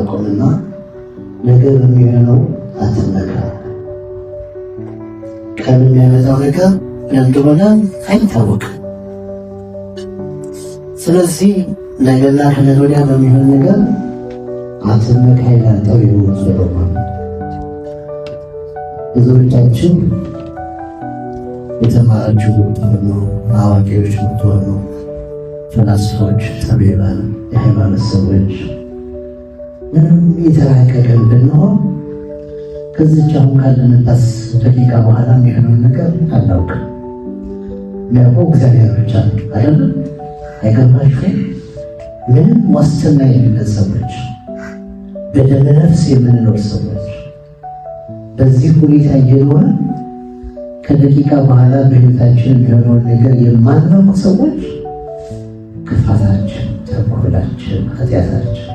አታውቅምና ነገር የሚሆነው አትመካ። ቀን የሚያመጣው ነገር እንደሆነ አይታወቅም። ስለዚህ ነገና ከነገ ወዲያ በሚሆን ነገር አትመካ ይላል የሆኑ ሰሎሞን። ብዙዎቻችን የተማራችሁ ብትሆኑ፣ አዋቂዎች ብትሆኑ፣ ፈላስፎች፣ ጠቢባን፣ የሃይማኖት ሰዎች ምንም የተራቀቀን ብንሆን ከዚች አሁን ካለንበት ደቂቃ በኋላ የሚሆነውን ነገር አናውቅም። የሚያውቀው እግዚአብሔር ብቻ ነው አይደለም? አይገርማችሁም? ምንም ዋስትና የሌለን ሰዎች፣ በደመ ነፍስ የምንኖር ሰዎች፣ በዚህ ሁኔታ እየኖረ ከደቂቃ በኋላ በሕይወታችን የሚሆነውን ነገር የማናውቅ ሰዎች ክፋታችን፣ ተንኮላችን፣ ኃጢአታችን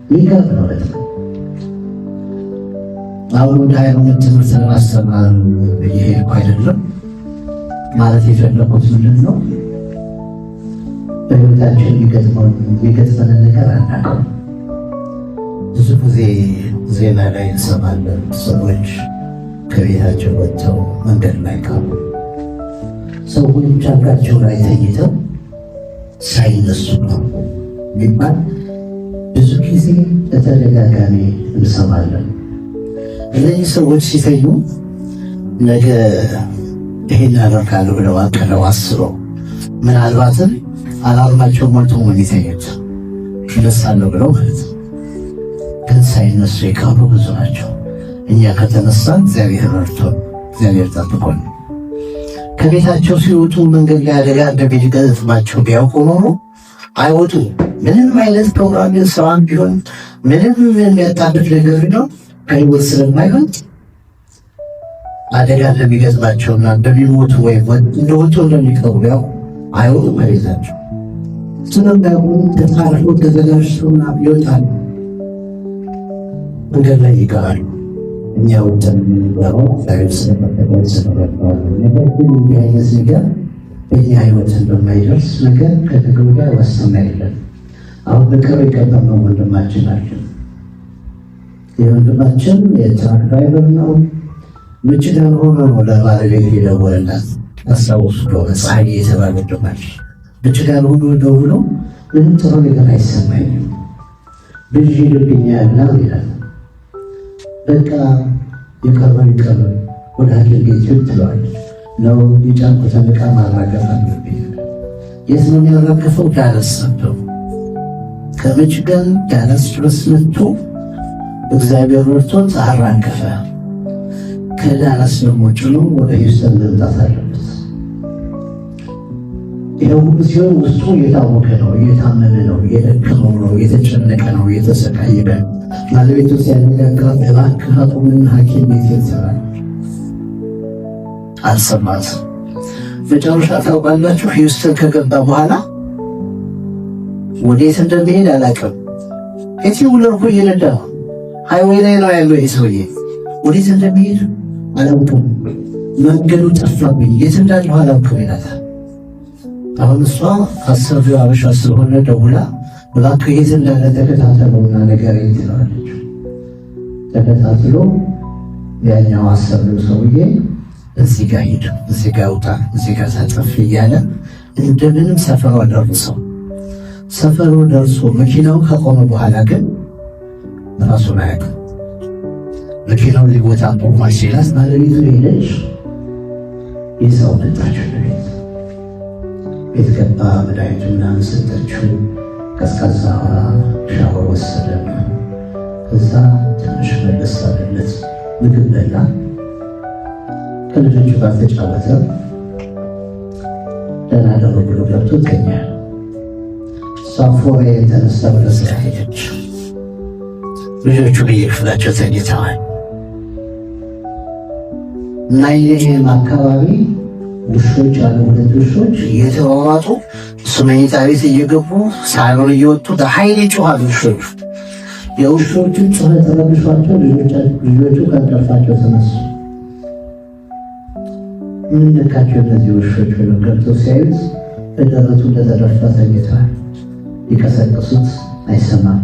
የሚገርም ነው በጣም። አሁን ወደ ሃይማኖት ትምህርት ለማስተማር እየሄድኩ አይደለም። ማለት የፈለኩት ምንድን ነው? በሕይወታችን የሚገጥመንን ነገር አናውቅም። ብዙ ጊዜ ዜና ላይ እንሰማለን፣ ሰዎች ከቤታቸው ወጥተው መንገድ ላይ ቀሩ፣ ሰዎች አልጋቸው ላይ ተኝተው ሳይነሱ ነው የሚባል ብዙ ጊዜ በተደጋጋሚ እንሰማለን። እነዚህ ሰዎች ሲተኙ ነገ ይሄን ያደርጋሉ ብለው አቅደው አስበው ምናልባትም አላርማቸው ሞልቶ ነው የሚተኙት፣ ይነሳለሁ ብለው ማለት ነው። ግን ሳይነሱ የቀሩ ብዙ ናቸው። እኛ ከተነሳን እግዚአብሔር ረድቶን፣ እግዚአብሔር ጠብቆን፣ ከቤታቸው ሲወጡ መንገድ ላይ አደጋ እንደሚገጥማቸው ቢያውቁ ኖሮ አይወጡ። ምንም አይነት ፕሮግራም ስራም ቢሆን ምንም የሚያጣድፍ ነገር ነው ከህይወት ስለማይሆን አደጋ እንደሚገጥማቸውና እንደሚሞቱ ወይም እንደወጡ እንደሚቀሩ ቢያውቁ አይወጡ ከቤታቸው። ስለሚያውቁ ተጣርፎ ተዘጋጅተውና ይወጣሉ፣ መንገድ ላይ ይቀራሉ። እኛ ወጥተን የምንኖረው እግዚአብሔር ስለፈቀደ ስለረዳን። ነገር ግን እንዲህ አይነት ነገር በእኛ ህይወት እንደማይደርስ ነገር ከነገ ወዲያ ዋስትና የለም። አሁን በቅርብ የቀጠርነው ወንድማችን ናቸው። የወንድማችን የትራክ ድራይቨር ነው። ሚችጋን ሆኖ ነው ለባለቤት የደወለላት። አስታውሱ ከሆነ ፀሐይ የተባለ ወንድማችን ሚችጋን ሆኖ ደውሎ ምንም ጥሩ ነገር አይሰማኝም ብዥ ይልብኛል ምናምን ይላል። በቃ የቀረው ይቀር ወደ ሐኪም ቤት ትለዋለች። ነው የጫንኩትን ዕቃ ማራገፍ አለብኝ። የት ነው የሚያራግፈው? ዳለስ ነው። ከሚችጋን ዳለስ ድረስ መጥቶ እግዚአብሔር ረድቶት አራገፈ። ከዳለስ ደግሞ ጭኖ ወደ ሂውስተን መምጣት አለበት። ይህ ሁሉ ሲሆን ውስጡ እየታወከ ነው፣ እየታመመ ነው፣ እየደከመው ነው፣ እየተጨነቀ ነው፣ እየተሰቃየ ነው። ባለቤቱ ሲያነጋግራት እባክህ አቁምና ሐኪም ቤት ይዘራል። አልሰማትም። መጨረሻ ታውቃላችሁ፣ ሂውስተን ከገባ በኋላ ወዴት እንደሚሄድ አላውቅም። ኤቲውለር እኮ እየነዳ ነው፣ ሃይዌይ ላይ ነው ያለው። ይህ ሰውዬ ወዴት እንደሚሄድ አላውቅም፣ መንገዱ ጠፋብኝ፣ የት እንዳለሁ አላውቅም ይላታል። አሁን እሷ አሰሪው አበሻ ስለሆነ ደውላ እባክህ የት እንዳለ ተከታተለውና ንገረኝ ትለዋለች። ተከታትሎ ያኛው አሰሪው ሰውዬ እዚህ ጋር ሂድ፣ እዚህ ጋር ውጣ፣ እዚህ ጋር ታጠፍ እያለ እንደምንም ሰፈሯ ደርሰው ሰፈሩ ደርሶ መኪናው ከቆመ በኋላ ግን ራሱን አያውቅም። መኪናው ሊቦታ ቆሟል ሲላት ባለቤቱ ሄደች። የሰው መጣች ቤት ቤት ገባ። መድኃኒቱ ምናምን ሰጠችው። ቀዝቃዛ ሻወር ወሰደ። ከዛ ትንሽ መለስ አለለት። ምግብ በላ። ከልጆቹ ጋር ተጫወተ። ደህና ደሩ ብሎ ገብቶ ተኛ። ሳፎሬ የተነሳ ወደ ስራ ሄደች። ልጆቹ በየክፍላቸው ተኝተዋል። እና ይህም አካባቢ ውሾች አሉ። ሁለት ውሾች እየተሯሯጡ እሱ መኝታ ቤት እየገቡ ሳሎን እየወጡ በኃይል ይጮኻሉ። ውሾቹ የውሾቹን ጩኸት ረብሿቸው ልጆቹ ከእንቅልፋቸው ተነሱ። ምን ነካቸው እነዚህ ውሾች ብለው ገብተው ሲያዩት በደረቱ እንደተደፋ ተኝተዋል። ሊቀሰቅሱት አይሰማም።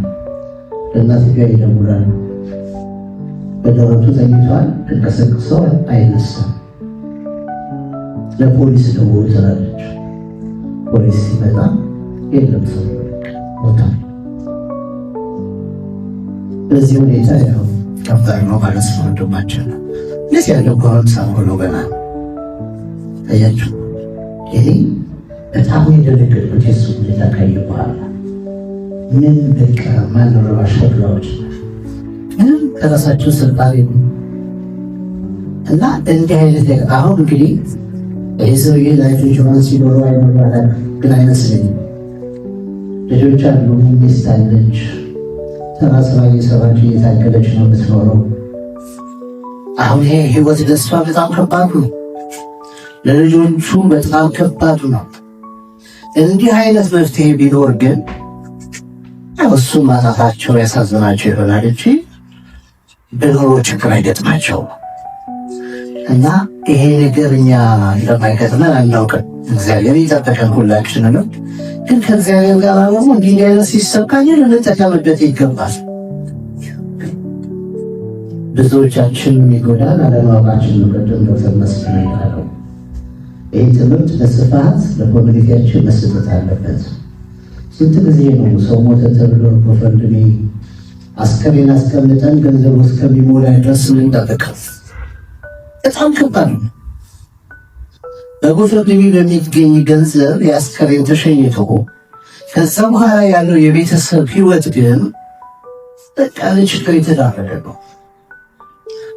ለእናትየው ይደውላሉ። በደረቱ ተኝቷል፣ ተንቀሳቅሰው አይነሳም። ለፖሊስ ደውሎ ትላለች። ፖሊስ ሲመጣ የለም ሰው ሞታ። በዚህ ሁኔታ ያው ከባድ ነው ማለት ነው። ወንድማችን እንደዚህ ያለው ጎረምሳ ሆኖ ገና ታያችሁ። ይሄ በጣም የደረገበት የሱ ሁኔታ ካየ በኋላ ምን በቃ ማንረባሽ ብላዎች ምንም ከራሳቸው ስልጣኔ እና እንዲህ አይነት ነገር አሁን እንግዲህ ይህ ሰውዬ ላይፍ ኢንሹራንስ ሲኖረው አይኖራል ግን አይመስለኝም። ልጆች አሉ፣ ሚስት አለች፣ ተራ ስራ እየሰራች እየታገለች ነው የምትኖረው። አሁን ይሄ ህይወት ለእሷ በጣም ከባዱ ነው፣ ለልጆቹ በጣም ከባዱ ነው። እንዲህ አይነት መፍትሄ ቢኖር ግን እሱ ማጣታቸው ያሳዝናቸው ይሆናል እንጂ በኑሮ ችግር አይገጥማቸውም። እና ይሄ ነገር እኛ እንደማይገጥመን አናውቅም። እግዚአብሔር ይጠበቀን ሁላችንንም። ግን ከእግዚአብሔር ጋር ደግሞ እንዲህ አይነት ሲሰብካኝ ልንጠቀምበት ይገባል። ብዙዎቻችን የሚጎዳን አለማወቃችን ነው። ቅድም ዶክተር መስፍን እንዳለው ይህ ትምህርት በስፋት ለኮሚኒቲያችን መሰጠት አለበት። ስንት ጊዜ ነው ሰው ሞተ ተብሎ በፈንድሜ አስከሬን አስቀምጠን ገንዘቡ እስከሚሞላ ድረስ ምንጠብቀው? በጣም ከባድ ነው። በጎፈንድሜ በሚገኝ ገንዘብ የአስከሬን ተሸኝቶ ከዛ በኋላ ያለው የቤተሰብ ህይወት ግን በቃ ለችግር የተዳረገ ነው።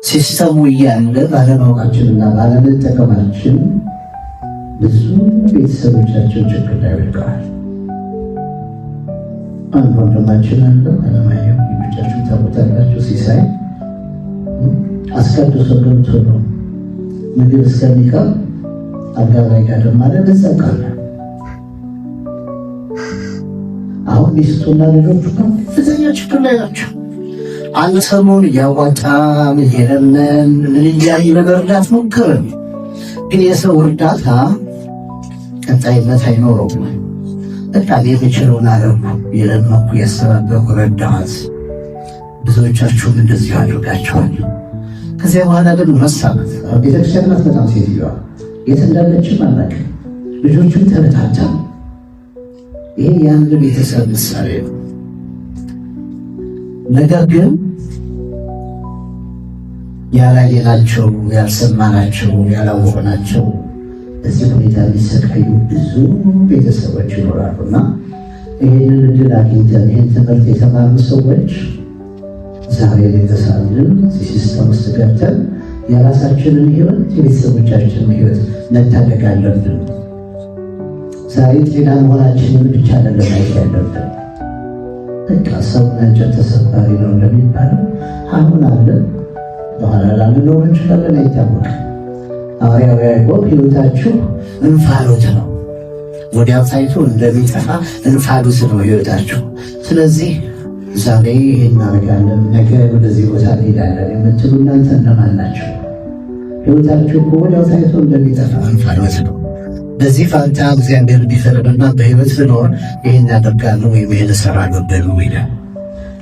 ሲስተሙ እያለ ባለማወቃችንና ባለመጠቀማችን ብዙ ቤተሰቦቻችን ችግር ላይ ወድቀዋል። አንድ ወንድማችን አለ አለማየሁ፣ ልጆቻችሁ ታውቁታላችሁ። ሲሳይ አስቀድሶ ገብቶ ነው ምግብ እስከሚቀር አጋራይ ጋር ማለት እንጸቃለ። አሁን ሚስቱና ልጆቹ ከፍተኛ ችግር ላይ ናቸው። አንድ ሰሞን እያዋጣን እየለመን ምን እያልን ለመርዳት ሞከርን፣ ግን የሰው እርዳታ ቀጣይነት አይኖረውም። በቃ የምችለውን አደረኩ፣ የለመንኩ፣ ያስተባበርኩ፣ ረዳኋት። ብዙዎቻችሁም እንደዚሁ አድርጋችኋል። ከዚያ በኋላ ግን ረሳናት። ቤተክርስቲያን ናት በጣም ሴትዮዋ የት እንዳለችም አናውቅም። ልጆቹም ተበታተኑ። ይሄ የአንድ ቤተሰብ ምሳሌ ነው። ነገር ግን ያላየናቸው፣ ያልሰማናቸው፣ ያላወቅናቸው እዚህ ሁኔታ ሊሰቃዩ ብዙ ቤተሰቦች ይኖራሉና ይህንን እድል አግኝተን ይህን ትምህርት የተማሩ ሰዎች ዛሬ ቤተሰብን ሲስተም ውስጥ ገብተን የራሳችንን ህይወት የቤተሰቦቻችንን ህይወት መታደግ አለብን። ዛሬ ጤና መሆናችንን ብቻ ለማየት ያለብን። በቃ ሰው እንጨት ተሰባሪ ነው እንደሚባለው አሁን አለ በኋላ ላንኖር እንችላለን፣ አይታወቅም። ሐዋርያው ያዕቆብ ህይወታችሁ እንፋሎት ነው፣ ወዲያው ታይቶ እንደሚጠፋ እንፋሎት ነው ህይወታችሁ። ስለዚህ ዛሬ ይሄን እናደርጋለን፣ ነገ ወደዚህ ቦታ እንሄዳለን የምትሉ እናንተ እነማን ናቸው? ህይወታችሁ ወዲያው ታይቶ እንደሚጠፋ እንፋሎት ነው። በዚህ ፋንታ እግዚአብሔር ቢፈቅድና በህይወት ብኖር ይህን ያደርጋለሁ ወይም ይህን እሰራለሁ በሉ ይላል።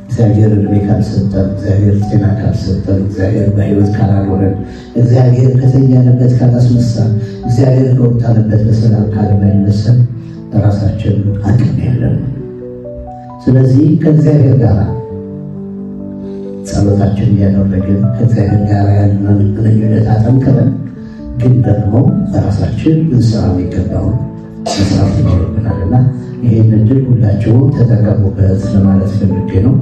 እግዚአብሔር እድሜ ካልሰጠን፣ እግዚአብሔር ጤና ካልሰጠን፣ እግዚአብሔር በህይወት ካላኖረን፣ እግዚአብሔር ከተኛንበት ካላስነሳን፣ እግዚአብሔር ከወጣንበት በሰላም ካለመለሰን በራሳችን አቅም የለን። ስለዚህ ከእግዚአብሔር ጋር ጸሎታችን እያደረግን ከእግዚአብሔር ጋር ያለንን ግንኙነት አጠንክረን ግን ደግሞ በራሳችን ልንሰራ የሚገባውን መስራት ይኖርብናልና ይህን እድል ሁላችሁም ተጠቀሙበት ለማለት ፈልጌ ነው።